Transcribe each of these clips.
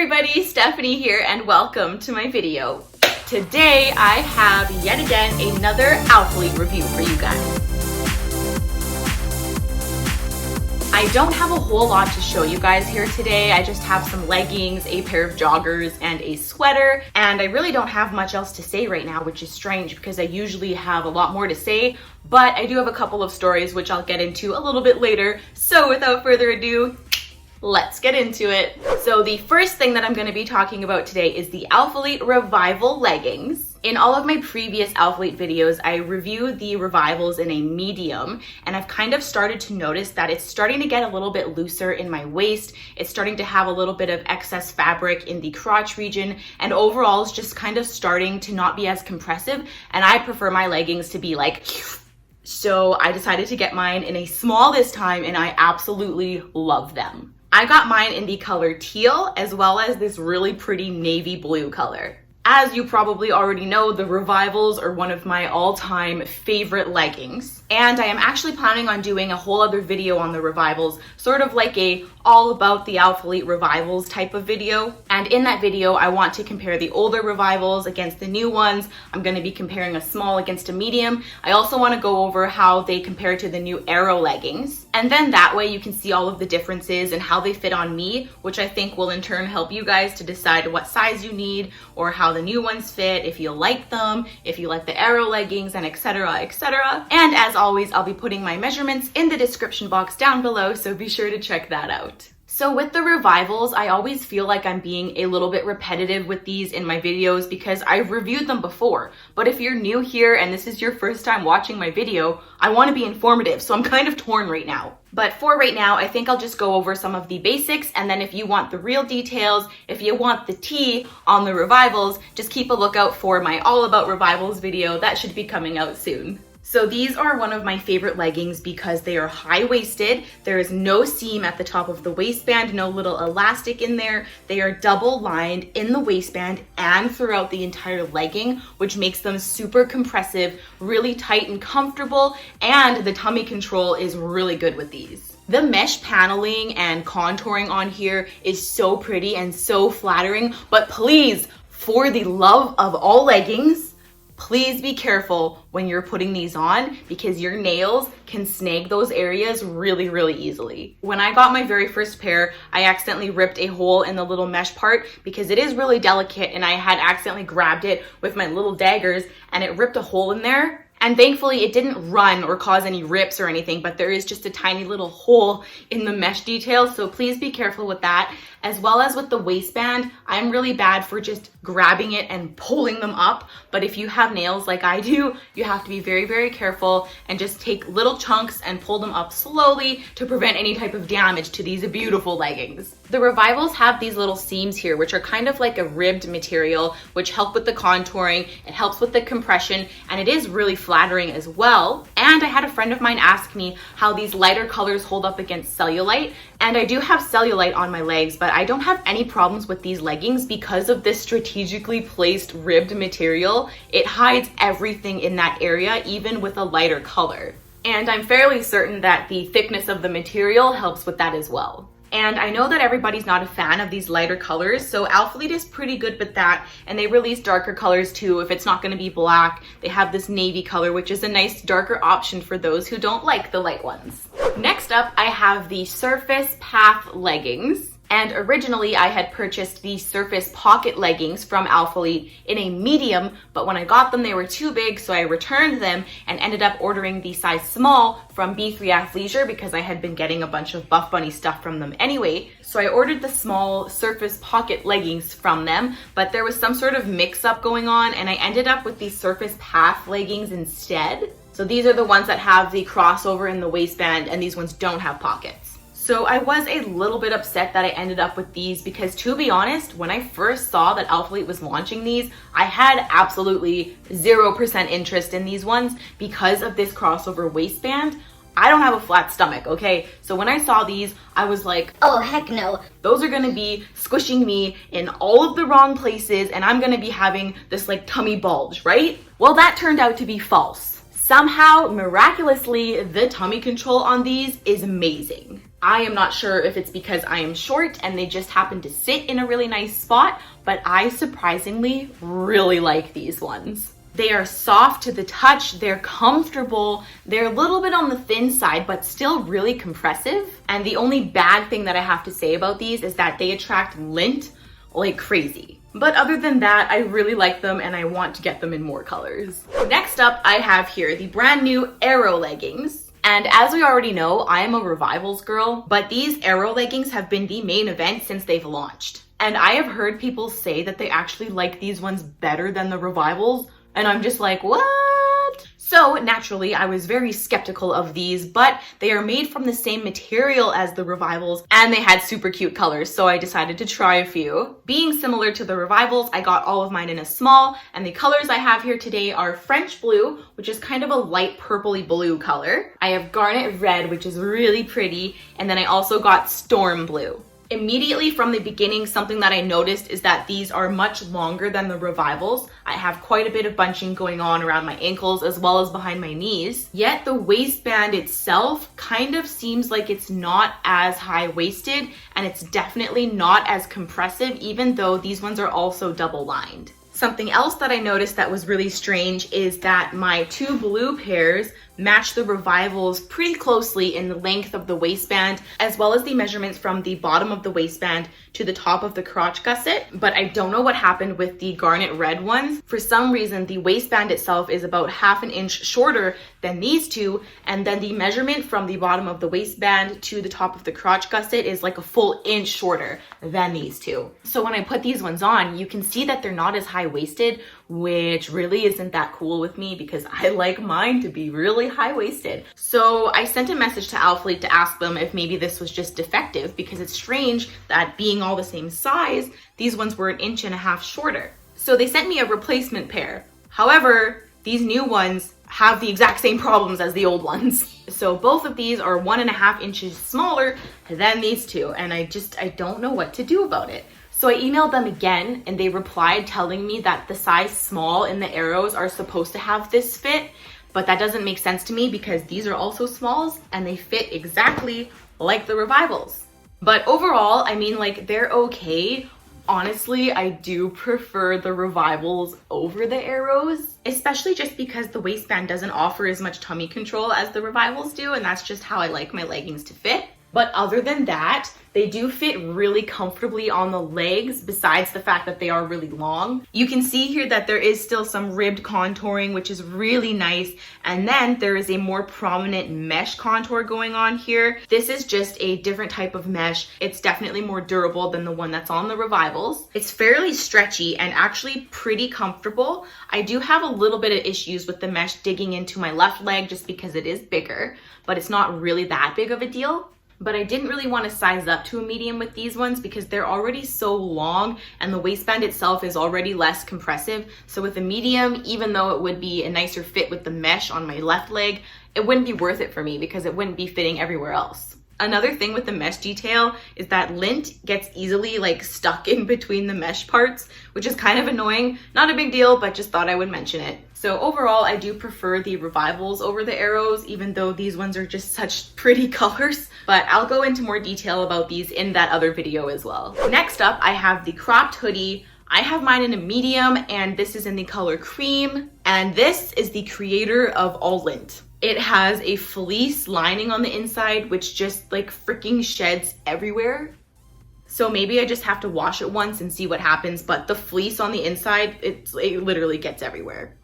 everybody, Stephanie here and welcome to my video. Today I have yet again another Alphalete review for you guys. I don't have a whole lot to show you guys here today. I just have some leggings, a pair of joggers, and a sweater. And I really don't have much else to say right now, which is strange because I usually have a lot more to say. But I do have a couple of stories which I'll get into a little bit later. So without further ado, let's get into it. So the first thing that I'm going to be talking about today is the Alphalete Revival leggings. In all of my previous Alphalete videos, I reviewed the Revivals in a medium, and I've kind of started to notice that it's starting to get a little bit looser in my waist. It's starting to have a little bit of excess fabric in the crotch region, and overall it's just kind of starting to not be as compressive, and I prefer my leggings to be like... So I decided to get mine in a small this time, and I absolutely love them. I got mine in the color teal, as well as this really pretty navy blue color. As you probably already know, the Revivals are one of my all-time favorite leggings. And I am actually planning on doing a whole other video on the Revivals, sort of like a all about the Alphalete Revivals type of video. And in that video, I want to compare the older Revivals against the new ones. I'm going to be comparing a small against a medium. I also want to go over how they compare to the new Arrow leggings. And then that way you can see all of the differences and how they fit on me, which I think will in turn help you guys to decide what size you need or how the new ones fit, if you like them, if you like the Arrow leggings, and etc, etc. And as always, I'll be putting my measurements in the description box down below, so be sure to check that out. So with the Revivals, I always feel like I'm being a little bit repetitive with these in my videos because I've reviewed them before. But if you're new here and this is your first time watching my video, I want to be informative, so I'm kind of torn right now. But for right now, I think I'll just go over some of the basics, and then if you want the real details, if you want the tea on the Revivals, just keep a lookout for my All About Revivals video. That should be coming out soon. So these are one of my favorite leggings because they are high-waisted. There is no seam at the top of the waistband, no little elastic in there. They are double-lined in the waistband and throughout the entire legging, which makes them super compressive, really tight and comfortable, and the tummy control is really good with these. The mesh paneling and contouring on here is so pretty and so flattering, but please, for the love of all leggings, please be careful when you're putting these on because your nails can snag those areas really, really easily. When I got my very first pair, I accidentally ripped a hole in the little mesh part because it is really delicate, and I had accidentally grabbed it with my little daggers and it ripped a hole in there. And thankfully it didn't run or cause any rips or anything, but there is just a tiny little hole in the mesh detail, so please be careful with that. As well as with the waistband, I'm really bad for just grabbing it and pulling them up, but if you have nails like I do, you have to be very, very careful and just take little chunks and pull them up slowly to prevent any type of damage to these beautiful leggings. The Revivals have these little seams here, which are kind of like a ribbed material, which help with the contouring, it helps with the compression, and it is really flattering as well. And I had a friend of mine ask me how these lighter colors hold up against cellulite, and I do have cellulite on my legs, but I don't have any problems with these leggings because of this strategically placed ribbed material. It hides everything in that area, even with a lighter color. And I'm fairly certain that the thickness of the material helps with that as well. And I know that everybody's not a fan of these lighter colors, so Alphalete is pretty good with that, and they release darker colors too. If it's not going to be black, they have this navy color, which is a nice darker option for those who don't like the light ones. Next up, I have the Surface Path leggings. And originally I had purchased the Surface Pocket leggings from Alphalete in a medium, but when I got them they were too big, so I returned them and ended up ordering the size small from B3 Athleisure because I had been getting a bunch of Buff Bunny stuff from them anyway. So I ordered the small Surface Pocket leggings from them, but there was some sort of mix-up going on and I ended up with the Surface Path leggings instead. So these are the ones that have the crossover in the waistband, and these ones don't have pockets. So I was a little bit upset that I ended up with these because, to be honest, when I first saw that Alphalete was launching these, I had absolutely 0% interest in these ones because of this crossover waistband. I don't have a flat stomach, okay? So when I saw these, I was like, oh, heck no. Those are gonna be squishing me in all of the wrong places, and I'm gonna be having this like tummy bulge, right? Well, that turned out to be false. Somehow, miraculously, the tummy control on these is amazing. I am not sure if it's because I am short and they just happen to sit in a really nice spot, but I surprisingly really like these ones. They are soft to the touch, they're comfortable, they're a little bit on the thin side, but still really compressive. And the only bad thing that I have to say about these is that they attract lint like crazy. But other than that, I really like them and I want to get them in more colors. Next up, I have here the brand new Aero leggings. And as we already know, I am a Revivals girl, but these Aero leggings have been the main event since they've launched. And I have heard people say that they actually like these ones better than the Revivals, and I'm just like, what? So naturally, I was very skeptical of these, but they are made from the same material as the Revivals, and they had super cute colors, so I decided to try a few. Being similar to the Revivals, I got all of mine in a small, and the colors I have here today are French blue, which is kind of a light purpley blue color. I have garnet red, which is really pretty, and then I also got storm blue. Immediately from the beginning, something that I noticed is that these are much longer than the Revivals. I have quite a bit of bunching going on around my ankles as well as behind my knees. Yet the waistband itself kind of seems like it's not as high-waisted, and it's definitely not as compressive, even though these ones are also double-lined. Something else that I noticed that was really strange is that my two blue pairs match the Revivals pretty closely in the length of the waistband, as well as the measurements from the bottom of the waistband to the top of the crotch gusset. But I don't know what happened with the garnet red ones. For some reason, the waistband itself is about half an inch shorter than these two, and then the measurement from the bottom of the waistband to the top of the crotch gusset is like a full inch shorter than these two. So when I put these ones on, you can see that they're not as high-waisted, which really isn't that cool with me because I like mine to be really high-waisted. So I sent a message to Alphalete to ask them if maybe this was just defective, because it's strange that being all the same size, these ones were 1.5 inches shorter. So they sent me a replacement pair. However, these new ones have the exact same problems as the old ones. So both of these are 1.5 inches smaller than these two, and I don't know what to do about it. So I emailed them again and they replied telling me that the size small in the Aeros are supposed to have this fit, but that doesn't make sense to me because these are also smalls and they fit exactly like the Revivals. But overall, I mean, like, they're okay. Honestly, I do prefer the Revivals over the Aeros, especially just because the waistband doesn't offer as much tummy control as the Revivals do, and that's just how I like my leggings to fit. But other than that, they do fit really comfortably on the legs, besides the fact that they are really long. You can see here that there is still some ribbed contouring, which is really nice. And then there is a more prominent mesh contour going on here. This is just a different type of mesh. It's definitely more durable than the one that's on the Revivals. It's fairly stretchy and actually pretty comfortable. I do have a little bit of issues with the mesh digging into my left leg just because it is bigger, but it's not really that big of a deal. But I didn't really want to size up to a medium with these ones because they're already so long and the waistband itself is already less compressive. So with a medium, even though it would be a nicer fit with the mesh on my left leg, it wouldn't be worth it for me because it wouldn't be fitting everywhere else. Another thing with the mesh detail is that lint gets easily like stuck in between the mesh parts, which is kind of annoying. Not a big deal, but just thought I would mention it. So overall, I do prefer the Revivals over the Aeros, even though these ones are just such pretty colors. But I'll go into more detail about these in that other video as well. Next up, I have the cropped hoodie. I have mine in a medium, and this is in the color cream. And this is the creator of All Lint. It has a fleece lining on the inside, which just like freaking sheds everywhere. So maybe I just have to wash it once and see what happens, but the fleece on the inside, it literally gets everywhere.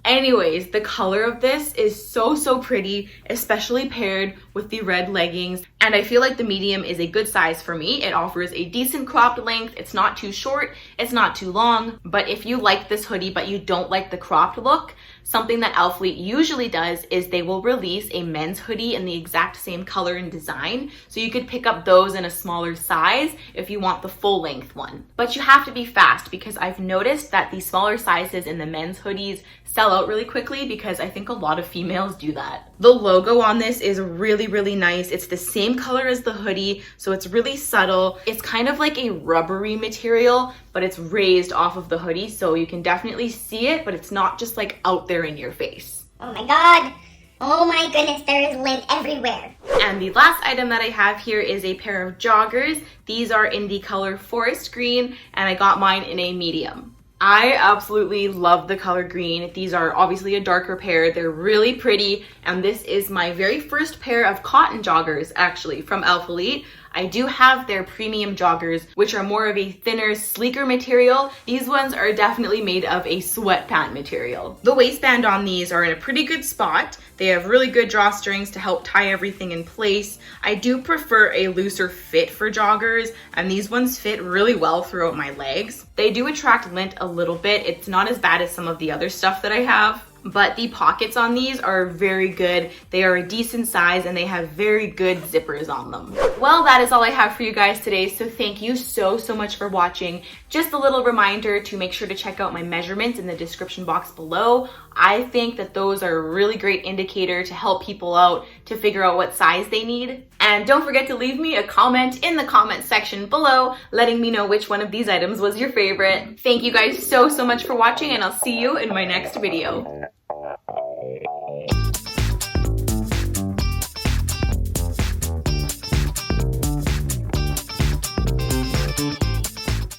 Anyways, the color of this is so pretty, especially paired with the red leggings. And I feel like the medium is a good size for me. It offers a decent cropped length. It's not too short, it's not too long. But if you like this hoodie, but you don't like the cropped look, something that Alphalete usually does is they will release a men's hoodie in the exact same color and design. So you could pick up those in a smaller size if you want the full length one. But you have to be fast because I've noticed that the smaller sizes in the men's hoodies sell out really quickly because I think a lot of females do that. The logo on this is really nice. It's the same color as the hoodie, so it's really subtle. It's kind of like a rubbery material, but it's raised off of the hoodie, so you can definitely see it, but it's not just like out there in your face. Oh my god! Oh my goodness, there is lint everywhere. And the last item that I have here is a pair of joggers. These are in the color forest green, and I got mine in a medium. I absolutely love the color green. These are obviously a darker pair. They're really pretty, and this is my very first pair of cotton joggers, actually, from Alphalete. I do have their premium joggers, which are more of a thinner, sleeker material. These ones are definitely made of a sweatpant material. The waistband on these are in a pretty good spot. They have really good drawstrings to help tie everything in place. I do prefer a looser fit for joggers, and these ones fit really well throughout my legs. They do attract lint a little bit. It's not as bad as some of the other stuff that I have, but the pockets on these are very good. They are a decent size and they have very good zippers on them. Well, that is all I have for you guys today, so thank you so much for watching. Just a little reminder to make sure to check out my measurements in the description box below. I think that those are a really great indicator to help people out to figure out what size they need. And don't forget to leave me a comment in the comment section below, letting me know which one of these items was your favorite. Thank you guys so much for watching, and I'll see you in my next video.